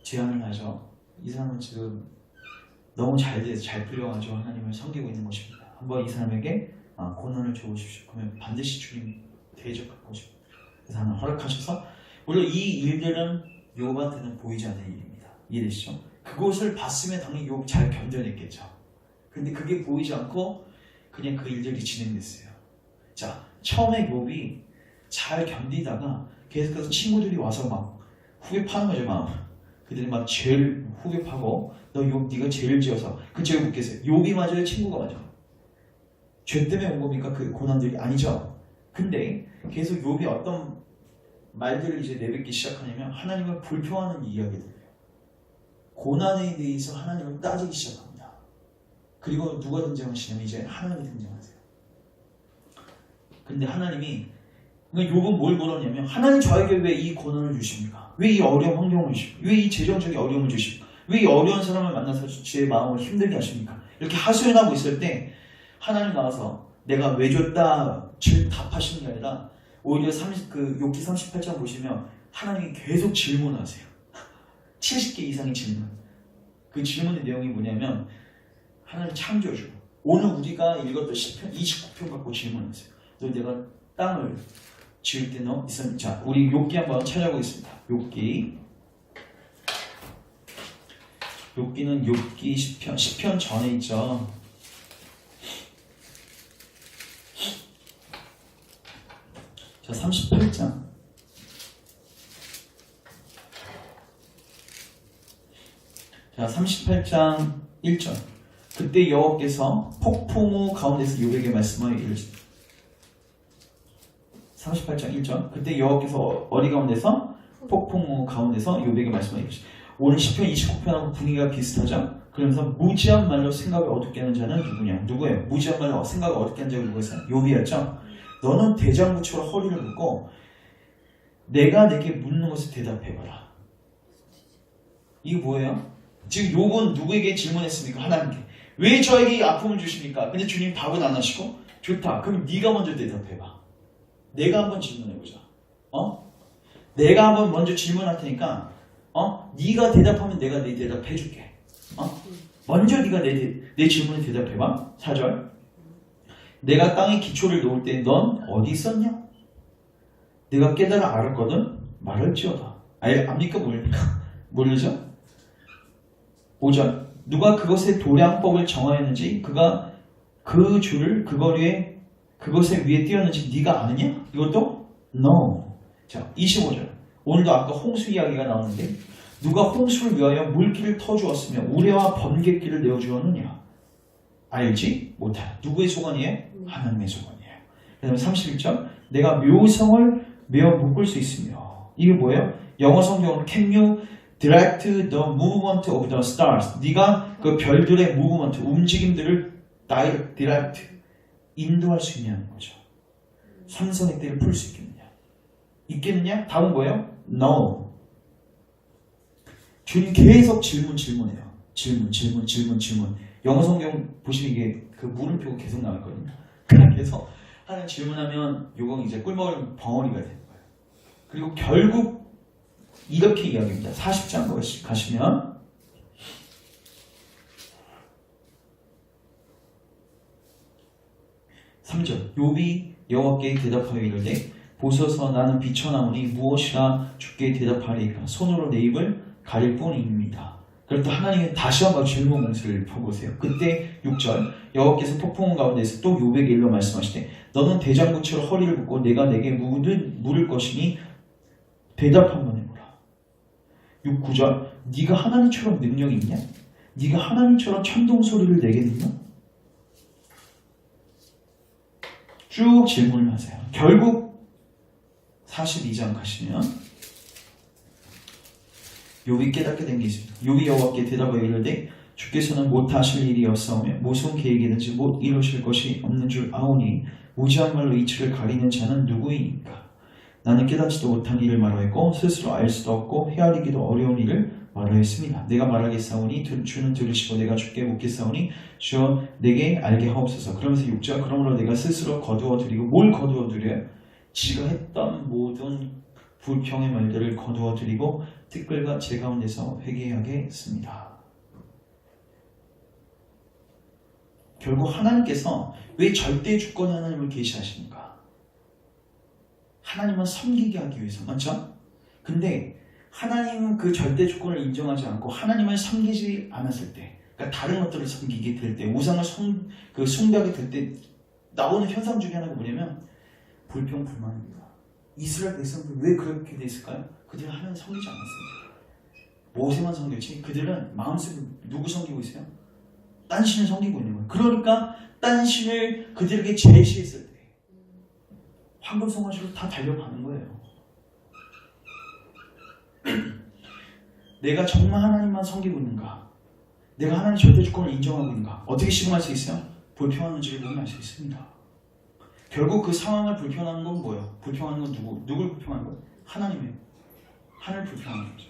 제안을 하죠. 이 사람은 지금 너무 잘 돼서 잘 풀려가지고 하나님을 섬기고 있는 것입니다. 한번 이 사람에게 고난을 줘보십시오. 그러면 반드시 주님 대적할 것입니다. 그래서 하나님 허락하셔서 물론 이 일들은 욥한테는 보이지 않는 일입니다. 이해되시죠? 그것을 봤으면 당연히 욥 잘 견뎌냈겠죠. 근데 그게 보이지 않고 그냥 그 일들이 진행됐어요. 자, 처음에 욥이 잘 견디다가 계속해서 친구들이 와서 막 후배 파는 거죠. 막 그들이 막 죄를 후배 파고 너 욥 네가 죄를 지어서 그 죄를 묻겠어요. 욥이 맞아요? 친구가 맞아요? 죄 때문에 온 겁니까? 그 고난들이 아니죠. 근데 계속 욥이 어떤 말들을 이제 내뱉기 시작하냐면 하나님을 불평하는 이야기들이에요. 고난에 대해서 하나님을 따지기 시작합니다. 그리고 누가 등장하시냐면 이제 하나님이 등장하세요. 근데 하나님이 그러니까 욥은 뭘 물었냐면 하나님 저에게 왜 이 고난을 주십니까? 왜 이 어려운 환경을 주십니까? 왜 이 재정적인 어려움을 주십니까? 왜 이 어려운 사람을 만나서 제 마음을 힘들게 하십니까? 이렇게 하소연하고 있을 때 하나님 나와서 내가 왜 줬다 답하시는 게 아니라 오히려 욥기 38장 보시면 하나님이 계속 질문하세요. 70개 이상의 질문. 그 질문의 내용이 뭐냐면 하나님 창조주. 오늘 우리가 읽었던 시편 29편 갖고 질문하세요. 너 내가 땅을 지을 때 너 있었니? 자, 우리 욥기 한번 찾아보겠습니다. 욥기는 욥기 시편 전에 있죠. 자, 38장. 자, 38장 1절. 그때 여호와께서 폭풍우 가운데서 욥에게 말씀하여 이르시되 38장 1절. 그때 여호와께서 어리 가운데서 폭풍우 가운데서 욥에게 말씀하여 이르시되 오늘 시편 29편하고 분위기가 비슷하죠? 그러면서 무지한 말로 생각을 어둡게 하는 자는 누구냐? 누구예요? 무지한 말로 생각을 어둡게 하는 자가 누구였어요? 욥이었죠? 너는 대장부처럼 허리를 묶고 내가 내게 묻는 것에 대답해봐라. 이게 뭐예요? 지금 욥은 누구에게 질문했습니까? 하나님께. 왜 저에게 이 아픔을 주십니까? 근데 주님 답은 안 하시고 좋다. 그럼 네가 먼저 대답해봐. 내가 한번 질문해보자. 내가 한번 먼저 질문할 테니까 네가 대답하면 내가 내 대답해줄게. 먼저 네가 내 질문에 대답해봐. 4절. 내가 땅에 기초를 놓을 때 넌 어디 있었냐? 내가 깨달아 알았거든 말할지어다. 압니까? 모릅니까? 모르죠? 5절. 누가 그것의 도량법을 정하였는지 그가 그 줄을 그 거리에 그것에 위에 띄었는지 네가 아느냐? 이것도 no. 자, 25절. 오늘도 아까 홍수 이야기가 나오는데 누가 홍수를 위하여 물길을 터주었으며 우레와 번갯길을 내어주었느냐? 알지 못하라. 누구의 소관이에요? 하나님의 소관이에요. 그 다음에 31절. 내가 묘성을 메어 묶을 수 있으며 이게 뭐예요? 영어 성경은 Can you direct the movement of the stars? 네가 그 별들의 movement, 움직임들을 direct, 인도할 수 있냐는 거죠. 삼성의 때를 풀 수 있겠느냐? 있겠느냐? 답은 뭐예요? No. 주님 계속 질문해요. 질문. 영어 성경 보시면 이게 그 물음표가 계속 나왔거든요. 그래서 하나님 질문하면 요건 이제 꿀먹을 벙어리가 되는 거예요. 그리고 결국 이렇게 이야기합니다. 40장 가시면 욥이 여호와께 대답하여 이르되 보소서 나는 비천하오니 무엇이라 주께 대답하리이까 손으로 내 입을 가릴 뿐입니다. 그럴 때 하나님은 다시 한번 질문 공세를 펴보세요. 그때 6절 여호와께서 폭풍 가운데서 또 욥에게 일러 말씀하시되 너는 대장부처럼 허리를 묶고 내가 내게 물을 것이니 대답 한번 해보라. 9절 네가 하나님처럼 능력이 있냐? 네가 하나님처럼 천둥 소리를 내겠느냐? 쭉 질문을 하세요. 결국 42장 가시면 욥이 깨닫게 된 게 있습니다. 욥이 여호와께 대답하여 이르되 주께서는 못하실 일이 없사오며 무슨 계획이든지 못 이루실 것이 없는 줄 아오니 무지한 말로 이치를 가리는 자는 누구이니까. 나는 깨닫지도 못한 일을 말하였고 스스로 알 수도 없고 헤아리기도 어려운 일을 말하였습니다. 내가 말하겠사오니 주는 들으시고 내가 주께 묻겠사오니 주여 내게 알게 하옵소서. 그러면서 6절 그러므로 내가 스스로 거두어 드리고 뭘 거두어 드려요? 지가 했던 모든 불평의 말들을 거두어 드리고 티끌과 제 가운데서 회개하겠습니다. 결국 하나님께서 왜 절대 주권의 하나님을 계시하십니까? 하나님은 섬기게 하기 위해서, 맞죠? 근데 하나님은 그 절대 주권을 인정하지 않고 하나님을 섬기지 않았을 때, 그러니까 다른 것들을 섬기게 될 때, 우상을 숭배하게 될 때 나오는 현상 중에 하나가 뭐냐면 불평, 불만입니다. 이스라엘 백성들 왜 그렇게 됐을까요? 그들은 하나님을 섬기지 않았습니다. 모세만 섬겼지 그들은 마음속에 누구 섬기고 있어요? 딴 신을 섬기고 있는 거예요. 그러니까 딴 신을 그들에게 제시했을 때 황금송아지로 다 달려가는 거예요. 내가 정말 하나님만 섬기고 있는가? 내가 하나님 절대 주권을 인정하고 있는가? 어떻게 시험할 수 있어요? 불평하는 지를 보면 알 수 있습니다. 결국 그 상황을 불평하는 건 뭐예요? 불평하는 건 누굴 불평하는 거예요? 하나님이에요. 하나님을 불평하는 거죠.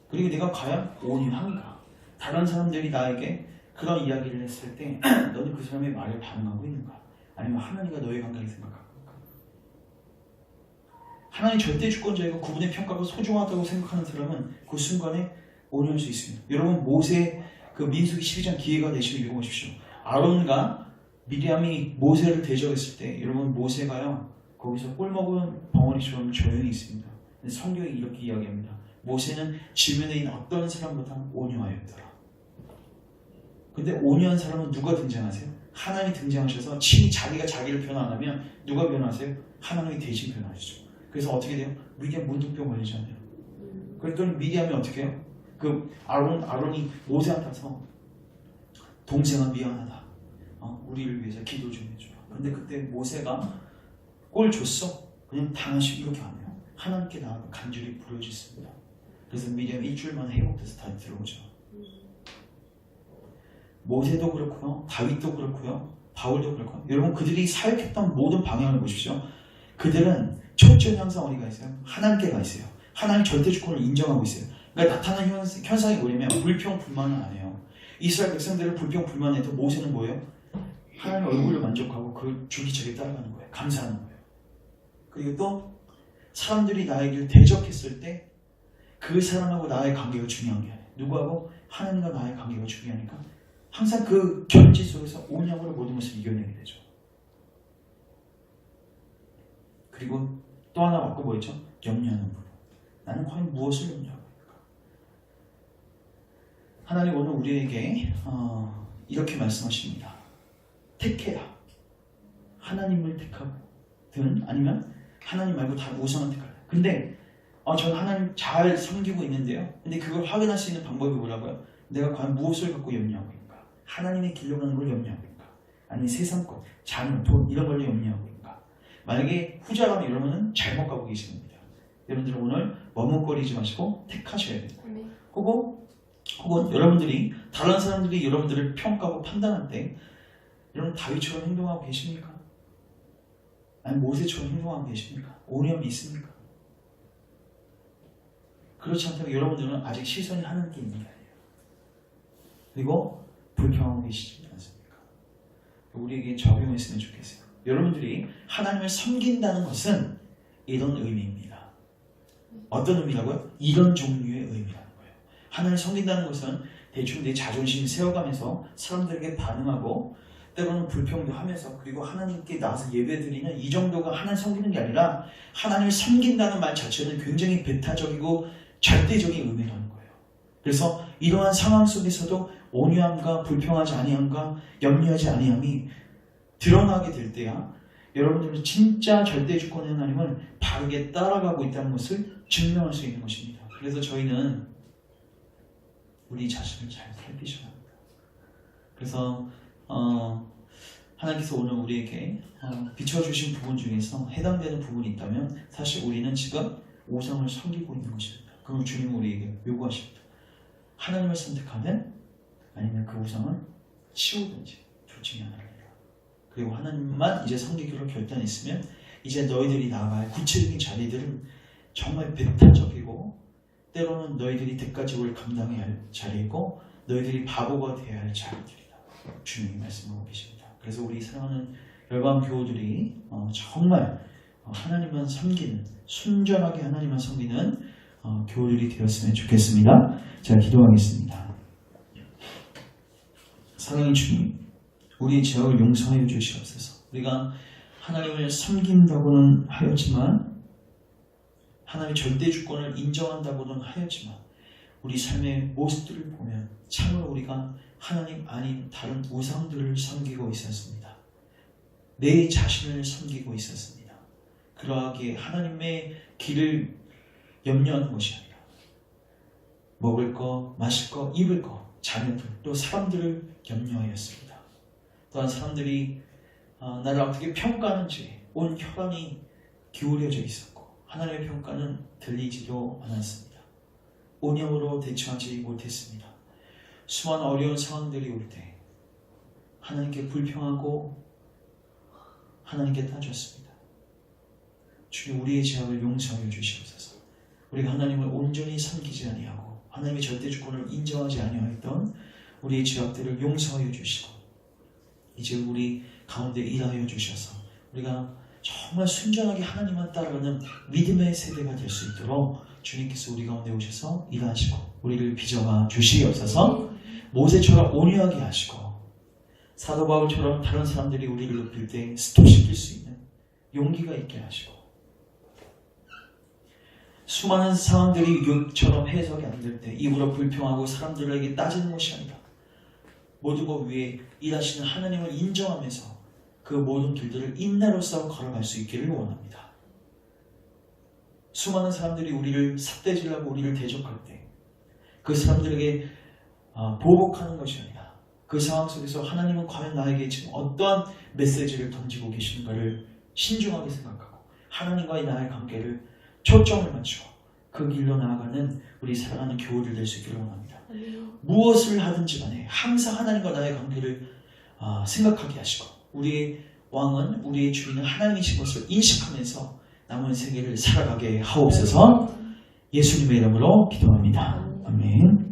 그리고 내가 과연 온유한가? 다른 사람들이 나에게 그런 이야기를 했을 때 너는 그 사람의 말에 반응하고 있는가? 아니면 하나님과 너의 관계를 생각하는가? 하나님 절대 주권자이고 그분의 평가가 소중하다고 생각하는 사람은 그 순간에 온유할 수 있습니다. 여러분 모세 그 민수기 12장 기회가 되시면 읽어보십시오. 아론과 미리암이 모세를 대적했을 때 여러분 모세가요 거기서 꿀먹은 벙어리처럼 조용히 있습니다. 성경이 이렇게 이야기합니다. 모세는 지면에 있는 어떤 사람보다 온유하였더라. 근데 온유한 사람은 누가 등장하세요? 하나님이 등장하셔서 친히 자기가 자기를 변화 안 하면 누가 변화하세요? 하나님이 대신 변화하시죠. 그래서 어떻게 돼요? 미디암 문둥병 걸리잖아요. 그랬더니 미디암이 어떻게 해요? 그 아론이 모세한테 가서 동생아 미안하다. 우리를 위해서 기도 좀 해줘. 근데 그때 모세가 꼴 줬어. 그냥 당하시고 이렇게 하면 하나님께 나아가 간절히 부르짖습니다. 그래서 미디암이 일주일 만에 회복돼서 다시 들어오죠. 모세도 그렇고요. 다윗도 그렇고요. 바울도 그렇고요. 여러분 그들이 사역했던 모든 방향을 보십시오. 그들은 초점이 항상 어디가 있어요? 하나님께 가 있어요. 하나님 절대 주권을 인정하고 있어요. 그러니까 나타나는 현상이 뭐냐면 불평, 불만은 안 해요. 이스라엘 백성들은 불평, 불만해도 모세는 뭐예요? 하나님 얼굴을 만족하고 그 줄기차게 따라가는 거예요. 감사하는 거예요. 그리고 또 사람들이 나에게 대적했을 때 그 사람하고 나의 관계가 중요한 게 아니에요. 누구하고? 하나님과 나의 관계가 중요하니까 항상 그 견지 속에서 온유함으로 모든 것을 이겨내게 되죠. 그리고 또 하나 맞고 뭐였죠? 염려하는 부분. 나는 과연 무엇을 염려하고 있는가? 하나님 오늘 우리에게 이렇게 말씀하십니다. 택해라. 하나님을 택하든 아니면 하나님 말고 다른 우상을 택하라. 근데 저는 하나님 잘 섬기고 있는데요. 근데 그걸 확인할 수 있는 방법이 뭐라고요? 내가 과연 무엇을 갖고 염려하고 있는가? 하나님의 길로 가는 걸 염려하고 있는가? 아니면 세상 것, 자녀, 돈 이런 걸 염려하고 있는가? 만약에 후자라면 여러분은 잘못 가고 계신 겁니다. 여러분들 오늘 머뭇거리지 마시고 택하셔야 됩니다. 혹은 여러분들이 다른 사람들이 여러분들을 평가하고 판단할 때 여러분 다윗처럼 행동하고 계십니까? 아니면 모세처럼 행동하고 계십니까? 온유함이 있습니까? 그렇지 않다면 여러분들은 아직 시선이 하나님께 있는 게 아니에요. 그리고 불평하고 계시지 않습니까? 우리에게 적용했으면 좋겠어요. 여러분들이 하나님을 섬긴다는 것은 이런 의미입니다. 어떤 의미라고요? 이런 종류의 의미라는 거예요. 하나님을 섬긴다는 것은 대충 내 자존심 세워가면서 사람들에게 반응하고 때로는 불평도 하면서 그리고 하나님께 나와서 예배드리는 이 정도가 하나님 섬기는 게 아니라 하나님을 섬긴다는 말 자체는 굉장히 배타적이고 절대적인 의미라는 거예요. 그래서 이러한 상황 속에서도 온유함과 불평하지 아니함과 염려하지 아니함이 드러나게 될 때야 여러분들은 진짜 절대 주권의 하나님을 바르게 따라가고 있다는 것을 증명할 수 있는 것입니다. 그래서 저희는 우리 자신을 잘 살피셔야 합니다. 그래서 하나님께서 오늘 우리에게 비춰주신 부분 중에서 해당되는 부분이 있다면 사실 우리는 지금 우상을 섬기고 있는 것입니다. 그럼 주님은 우리에게 요구하십니다. 하나님을 선택하는 아니면 그 우상을 치우든지 둘 중에 하나를 해라. 그리고 하나님만 이제 섬기기로 결단했으면 이제 너희들이 나아갈 구체적인 자리들은 정말 배타적이고 때로는 너희들이 대가적으로 감당해야 할 자리이고 너희들이 바보가 되어야 할 자리들이다. 주님이 말씀하고 계십니다. 그래서 우리 사랑하는 열방 교우들이 정말 하나님만 섬기는, 순전하게 하나님만 섬기는 교우들이 되었으면 좋겠습니다. 자, 기도하겠습니다. 사랑의 주님, 우리의 죄악을 용서하여 주시옵소서. 우리가 하나님을 섬긴다고는 하였지만, 하나님의 절대 주권을 인정한다고는 하였지만, 우리 삶의 모습들을 보면 참으로 우리가 하나님 아닌 다른 우상들을 섬기고 있었습니다. 내 자신을 섬기고 있었습니다. 그러하기에 하나님의 길을 염려하는 것이 아니라 먹을 거, 마실 거, 입을 거, 자녀들, 또 사람들을 염려하였습니다. 또한 사람들이 나를 어떻게 평가하는지 온 혈안이 기울여져 있었고 하나님의 평가는 들리지도 않았습니다. 온영으로 대처하지 못했습니다. 수많은 어려운 상황들이 올 때 하나님께 불평하고 하나님께 따졌습니다. 주님, 우리의 죄악을 용서하여 주시옵소서. 우리가 하나님을 온전히 섬기지 아니하고 하나님의 절대 주권을 인정하지 아니하였던 우리의 죄악들을 용서하여 주시고 이제 우리 가운데 일하여 주셔서 우리가 정말 순전하게 하나님만 따라가는 믿음의 세대가 될 수 있도록 주님께서 우리 가운데 오셔서 일하시고 우리를 빚어가 주시옵소서. 모세처럼 온유하게 하시고 사도 바울처럼 다른 사람들이 우리를 높일 때 스톱시킬 수 있는 용기가 있게 하시고 수많은 상황들이 육처럼 해석이 안 될 때 입으로 불평하고 사람들에게 따지는 것이 아니라 모든 것 위에 일하시는 하나님을 인정하면서 그 모든 길들을 인내로써 걸어갈 수 있기를 원합니다. 수많은 사람들이 우리를 삿대질하고 우리를 대적할 때 그 사람들에게 보복하는 것이 아니라 그 상황 속에서 하나님은 과연 나에게 지금 어떠한 메시지를 던지고 계신가를 신중하게 생각하고 하나님과의 나의 관계를 초점을 맞추고 그 길로 나아가는 우리 사랑하는 교우들 될 수 있기를 원합니다. 무엇을 하든지 간에 항상 하나님과 나의 관계를 생각하게 하시고 우리의 왕은 우리의 주인은 하나님이신 것을 인식하면서 남은 생애를 살아가게 하옵소서. 예수님의 이름으로 기도합니다. 아멘.